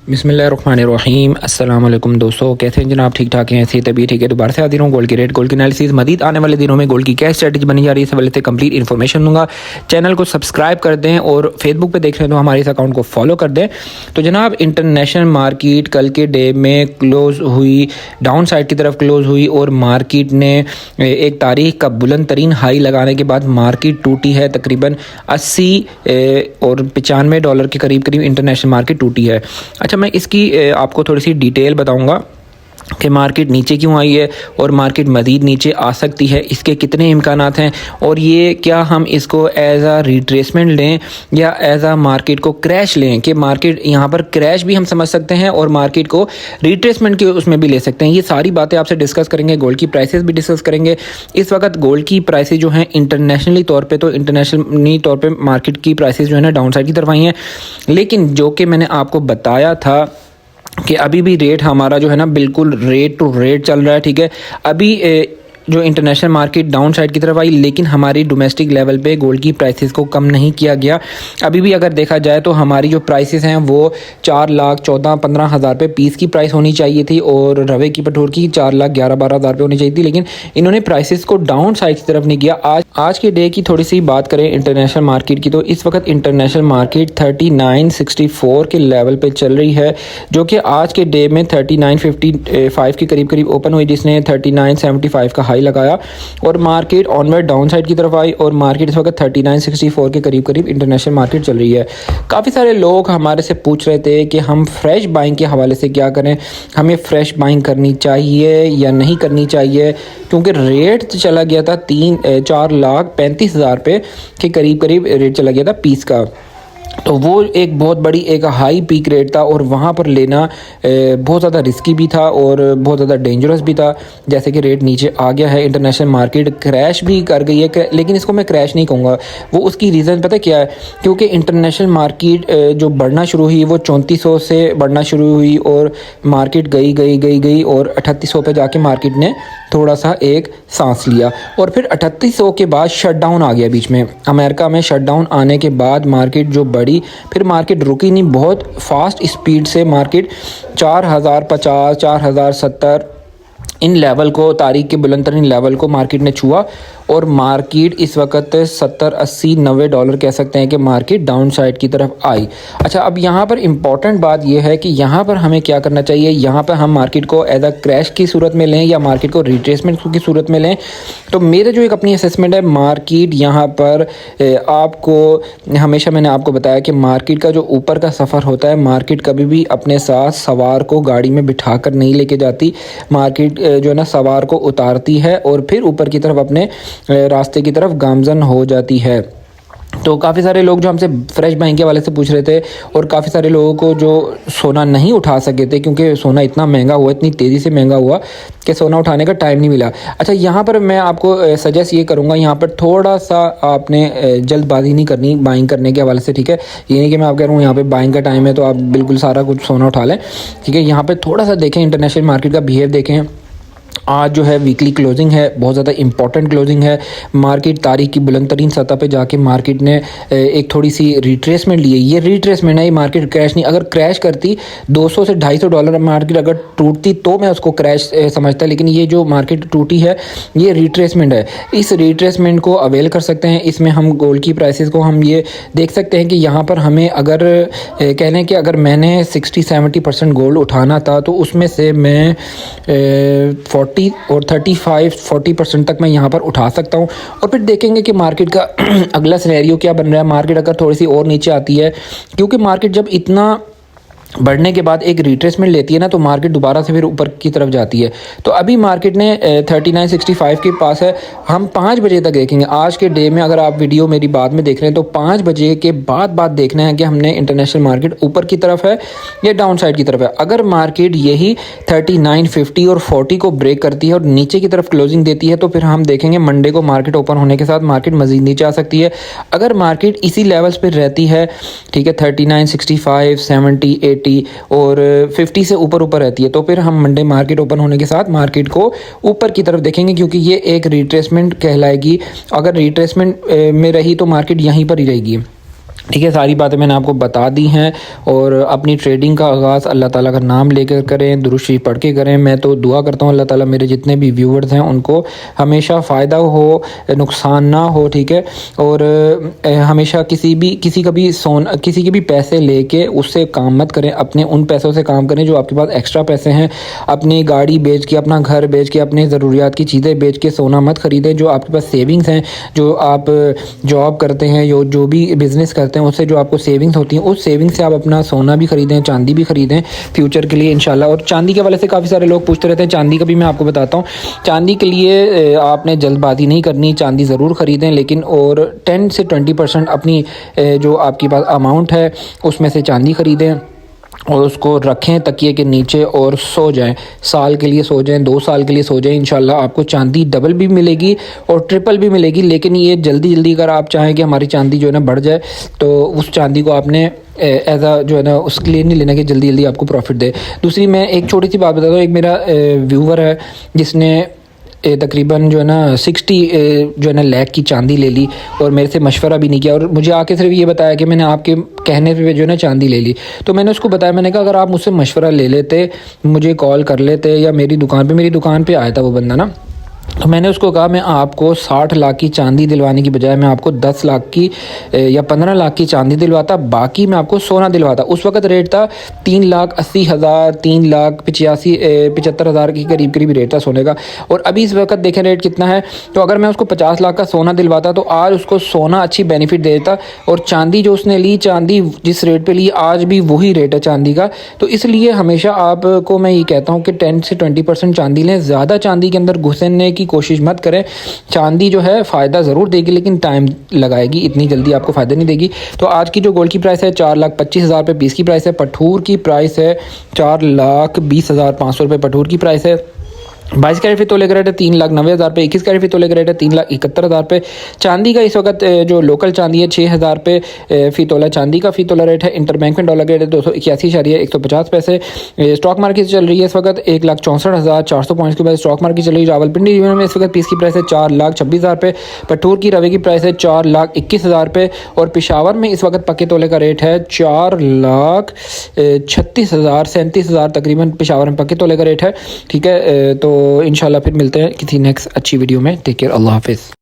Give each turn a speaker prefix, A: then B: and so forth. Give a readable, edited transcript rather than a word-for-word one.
A: बिस्मिल्लाहिर्रहमानिर्रहीम। अस्सलाम वालेकुम दोस्तों, कैसे हैं जनाब? ठीक ठाक हैं? ऐसे ही तभी ठीक है। दोबारा से हाजिर हूँ गोल्ड की रेट, गोल्ड की एनालिसिस। मजीद आने वाले दिनों में गोल्ड की क्या स्ट्रेटजी बनी जा रही है, इस हवाले से कंप्लीट इन्फॉर्मेशन दूंगा। चैनल को सब्सक्राइब कर दें और फेसबुक पे देख रहे हैं तो हमारे इस अकाउंट को फॉलो कर दें। तो जनाब, इंटरनेशनल मार्केट कल के डे में क्लोज हुई, डाउन साइड की तरफ क्लोज हुई और मार्केट ने एक तारीख का बुलंद तरीन हाई लगाने के बाद मार्केट टूटी है। तकरीबन 80 और $95 के करीब करीब इंटरनेशनल मार्केट टूटी है। अच्छा, मैं इसकी आपको थोड़ी सी डिटेल बताऊंगा कि मार्केट नीचे क्यों आई है और मार्केट मज़ीद नीचे आ सकती है, इसके कितने इम्कानात हैं और ये क्या हम इसको एज आ रिट्रेसमेंट लें या एज आ मार्केट को क्रैश लें, कि मार्केट यहाँ पर क्रैश भी हम समझ सकते हैं और मार्केट को रिट्रेसमेंट के उसमें भी ले सकते हैं। ये सारी बातें आपसे डिस्कस करेंगे। गोल्ड की प्राइसेस भी डिस्कस करेंगे। इस वक्त गोल्ड की प्राइसेस जो हैं इंटरनेशनली तौर पे, तो इंटरनेशनली तौर पे मार्केट की प्राइसेस जो है ना डाउन साइड की तरफ आई हैं, लेकिन जो कि मैंने आपको बताया था कि अभी भी रेट हमारा जो है ना बिल्कुल रेट टू रेट चल रहा है। ठीक है, अभी जो इंटरनेशनल मार्केट डाउन साइड की तरफ आई, लेकिन हमारी डोमेस्टिक लेवल पे गोल्ड की प्राइसेस को कम नहीं किया गया। अभी भी अगर देखा जाए तो हमारी जो प्राइसेस हैं वो 4,14,15,000 पे पीस की प्राइस होनी चाहिए थी और रवे की पठोर की 4,11,12,000 पे होनी चाहिए थी, लेकिन इन्होंने प्राइसेस को डाउन साइड की तरफ नहीं किया। आज के डे की थोड़ी सी बात करें इंटरनेशनल मार्केट की, तो इस वक्त इंटरनेशनल मार्केट 3964 के लेवल पे चल रही है, जो कि आज के डे में 3955 के करीब करीब ओपन हुई, जिसने 3975 का हाई लगाया और मार्केट ऑनवर्ड डाउन साइड की तरफ आई और मार्केट इस वक्त 3964 के करीब करीब इंटरनेशनल मार्केट चल रही है। काफ़ी सारे लोग हमारे से पूछ रहे थे कि हम फ्रेश बाइंग के हवाले से क्या करें, हमें फ्रेश बाइंग करनी चाहिए या नहीं करनी चाहिए, क्योंकि रेट चला गया था 4,35,000 पे के करीब करीब रेट चला गया था पीस का। तो वो एक बहुत बड़ी एक हाई पीक रेट था और वहाँ पर लेना बहुत ज़्यादा रिस्की भी था और बहुत ज़्यादा डेंजरस भी था। जैसे कि रेट नीचे आ गया है, इंटरनेशनल मार्केट क्रैश भी कर गई है, लेकिन इसको मैं क्रैश नहीं कहूँगा। वो उसकी रीज़न पता क्या है, क्योंकि इंटरनेशनल मार्केट जो बढ़ना शुरू हुई वो 3400 से बढ़ना शुरू हुई और मार्केट गई और 3800 पे जाके मार्केट ने थोड़ा सा एक सांस लिया और फिर 3800 के बाद शटडाउन आ गया बीच में। अमेरिका में शटडाउन आने के बाद मार्केट जो बढ़ी, फिर मार्केट रुकी नहीं, बहुत फास्ट स्पीड से मार्केट 4050 4070 इन लेवल को, तारीख के बुलंद तरीन लेवल को मार्केट ने छुआ और मार्केट इस वक्त 70 80 90 डॉलर कह सकते हैं कि मार्केट डाउन साइड की तरफ आई। अच्छा, अब यहाँ पर इम्पॉर्टेंट बात यह है कि यहाँ पर हमें क्या करना चाहिए, यहाँ पर हम मार्केट को एज अ क्रैश की सूरत में लें या मार्केट को रिट्रेसमेंट की सूरत में लें। तो मेरे जो एक अपनी असेसमेंट है, मार्केट यहाँ पर आपको हमेशा मैंने आपको बताया कि मार्केट का जो ऊपर का सफ़र होता है, मार्केट कभी भी अपने साथ सवार को गाड़ी में बिठा कर नहीं लेके जाती। मार्केट जो है ना सवार को उतारती है और फिर ऊपर की तरफ अपने रास्ते की तरफ गामजन हो जाती है। तो काफ़ी सारे लोग जो हमसे फ्रेश बाइंग के वाले से पूछ रहे थे और काफ़ी सारे लोगों को जो सोना नहीं उठा सके थे, क्योंकि सोना इतना महंगा हुआ, इतनी तेज़ी से महंगा हुआ कि सोना उठाने का टाइम नहीं मिला। अच्छा, यहाँ पर मैं आपको सजेस्ट ये करूँगा, यहाँ पर थोड़ा सा आपने जल्दबाजी नहीं करनी बाइंग करने के हवाले से। ठीक है, ये नहीं कि मैं आप कह रहा हूँ यहाँ पे बाइंग का टाइम है तो आप बिल्कुल सारा कुछ सोना उठा लें। ठीक है, यहाँ पर थोड़ा सा देखें, इंटरनेशनल मार्केट का बिहेव देखें। आज जो है वीकली क्लोजिंग है, बहुत ज़्यादा इंपॉर्टेंट क्लोजिंग है। मार्केट तारीख की बुलंद तरीन सतह पे जाके मार्केट ने एक थोड़ी सी रिट्रेसमेंट ली है। ये रिट्रेसमेंट है, ये मार्केट क्रैश नहीं। अगर क्रैश करती 200 से $250 मार्केट अगर टूटती तो मैं उसको क्रैश समझता, लेकिन ये जो मार्केट टूटी है ये रिट्रेसमेंट है। इस रिट्रेसमेंट को अवेल कर सकते हैं। इसमें हम गोल्ड की प्राइसेस को हम ये देख सकते हैं कि यहाँ पर हमें अगर कह लें कि अगर मैंने 60-70% गोल्ड उठाना था तो उसमें से मैं 40 और 35-40% तक मैं यहाँ पर उठा सकता हूँ और फिर देखेंगे कि मार्केट का अगला सिनेरियो क्या बन रहा है। मार्केट अगर थोड़ी सी और नीचे आती है, क्योंकि मार्केट जब इतना बढ़ने के बाद एक रिट्रेसमेंट लेती है ना तो मार्केट दोबारा से फिर ऊपर की तरफ जाती है। तो अभी मार्केट ने 3965 के पास है। हम 5 बजे तक देखेंगे आज के डे में। अगर आप वीडियो मेरी बाद में देख रहे हैं तो 5 बजे के बाद देखना है कि हमने इंटरनेशनल मार्केट ऊपर की तरफ है या डाउन साइड की तरफ है। अगर मार्केट यही 3950 और 40 को ब्रेक करती है और नीचे की तरफ क्लोजिंग देती है तो फिर हम देखेंगे मंडे को मार्केट ओपन होने के साथ मार्केट मजीद नीचे आ सकती है। अगर मार्केट इसी लेवल्स पर रहती है, ठीक है, 3965 70 80 और 50 से ऊपर रहती है, तो फिर हम मंडे मार्केट ओपन होने के साथ मार्केट को ऊपर की तरफ देखेंगे, क्योंकि ये एक रिट्रेसमेंट कहलाएगी। अगर रिट्रेसमेंट में रही तो मार्केट यहीं पर ही रहेगी। ठीक है, सारी बातें मैंने आपको बता दी हैं। और अपनी ट्रेडिंग का आगाज़ अल्लाह ताला का नाम लेकर करें, दुरूद शरीफ पढ़ के करें। मैं तो दुआ करता हूँ अल्लाह ताला मेरे जितने भी व्यूअर्स हैं उनको हमेशा फ़ायदा हो, नुकसान ना हो। ठीक है, और हमेशा किसी के भी पैसे लेके उससे काम मत करें, अपने उन पैसों से काम करें जो आपके पास एक्स्ट्रा पैसे हैं। अपनी गाड़ी बेच के, अपना घर बेच के, अपने ज़रूरियात की चीज़ें बेच के सोना मत ख़रीदें। जो आपके पास सेविंग्स हैं, जो आप जॉब करते हैं, जो भी बिज़नेस करते हैं, उससे जो आपको सेविंग्स होती हैं, उस सेविंग्स से आप अपना सोना भी ख़रीदें, चांदी भी ख़रीदें फ्यूचर के लिए इंशाल्लाह। और चांदी के हवाले से काफ़ी सारे लोग पूछते रहते हैं, चांदी का भी मैं आपको बताता हूँ। चांदी के लिए आपने जल्दबाजी नहीं करनी, चांदी ज़रूर ख़रीदें, लेकिन और 10 से 20% अपनी जो आपके पास अमाउंट है उसमें से चांदी ख़रीदें और उसको रखें तकिए के नीचे और सो जाएं। साल के लिए सो जाएं, 2 साल के लिए सो जाएं, इंशाल्लाह आपको चांदी डबल भी मिलेगी और ट्रिपल भी मिलेगी। लेकिन ये जल्दी अगर आप चाहें कि हमारी चांदी जो है ना बढ़ जाए, तो उस चांदी को आपने एज आ जो है ना उसके लिए नहीं लेना कि जल्दी आपको प्रॉफिट दे। दूसरी मैं एक छोटी सी बात बता दूँ, एक मेरा व्यूवर है जिसने तकरीबन जो है ना 60 जो है ना लाख की चांदी ले ली और मेरे से मशवरा भी नहीं किया, और मुझे आके सिर्फ ये बताया कि मैंने आपके कहने पे जो है ना चांदी ले ली। तो मैंने उसको बताया, मैंने कहा अगर आप मुझसे मशवरा ले लेते, मुझे कॉल कर लेते, या मेरी दुकान पे आया था वो बंदा ना, तो मैंने उसको कहा मैं आपको 60 लाख की चांदी दिलवाने की बजाय मैं आपको 10 लाख की या 15 लाख की चांदी दिलवाता, बाकी मैं आपको सोना दिलवाता। उस वक्त रेट था 3,80,000, 3,75,000 के करीब रेट था सोने का। और अभी इस वक्त देखें रेट कितना है, तो अगर मैं उसको 50 लाख का सोना दिलवाता तो आज उसको सोना अच्छी बेनिफिट देता, और चांदी जो उसने ली, चांदी जिस रेट पर ली आज भी वही रेट है चांदी का। तो इसलिए हमेशा आपको मैं ये कहता हूँ कि 10 से 20% चांदी लें, ज़्यादा चांदी के अंदर घुसने की कोशिश मत करें। चांदी जो है फ़ायदा ज़रूर देगी लेकिन टाइम लगाएगी, इतनी जल्दी आपको फ़ायदा नहीं देगी। तो आज की जो गोल्ड की प्राइस है 4,25,000 रुपये पीस की प्राइस है। पठूर की प्राइस है 4,20,500 रुपये पठूर की प्राइस है। 22 कैरेट फी तोले का रेट है 3,90,000 रुपये। 21 कैरेट फी तोले का रेट है 3,71,000 रुपये। चांदी का इस वक्त जो लोकल चांदी है 6,000 रुपये फ़ी तोला चांदी का फ़ी तोला रेट है। इंटरबैंक में डॉलर का रेट है 281.150 पैसे। स्टॉक मार्केट चल रही है इस वक्त 1,64,400 पॉइंट्स के बाद स्टॉक मार्केट चल रही है। रावलपिंडी यूनियन में इस वक्त पीस की प्राइस है 4,26,000 रुपये। पठूर की रवे की प्राइस है 4,21,000 रुपये। और पेशावर में इस वक्त पक्के तोले का रेट है 4,36,000 37,000 तकरीबन पेशावर में पक्के तोले का रेट है। ठीक है, तो इंशाल्लाह फिर मिलते हैं किसी नेक्स्ट अच्छी वीडियो में। टेक केयर, अल्लाह हाफिज़।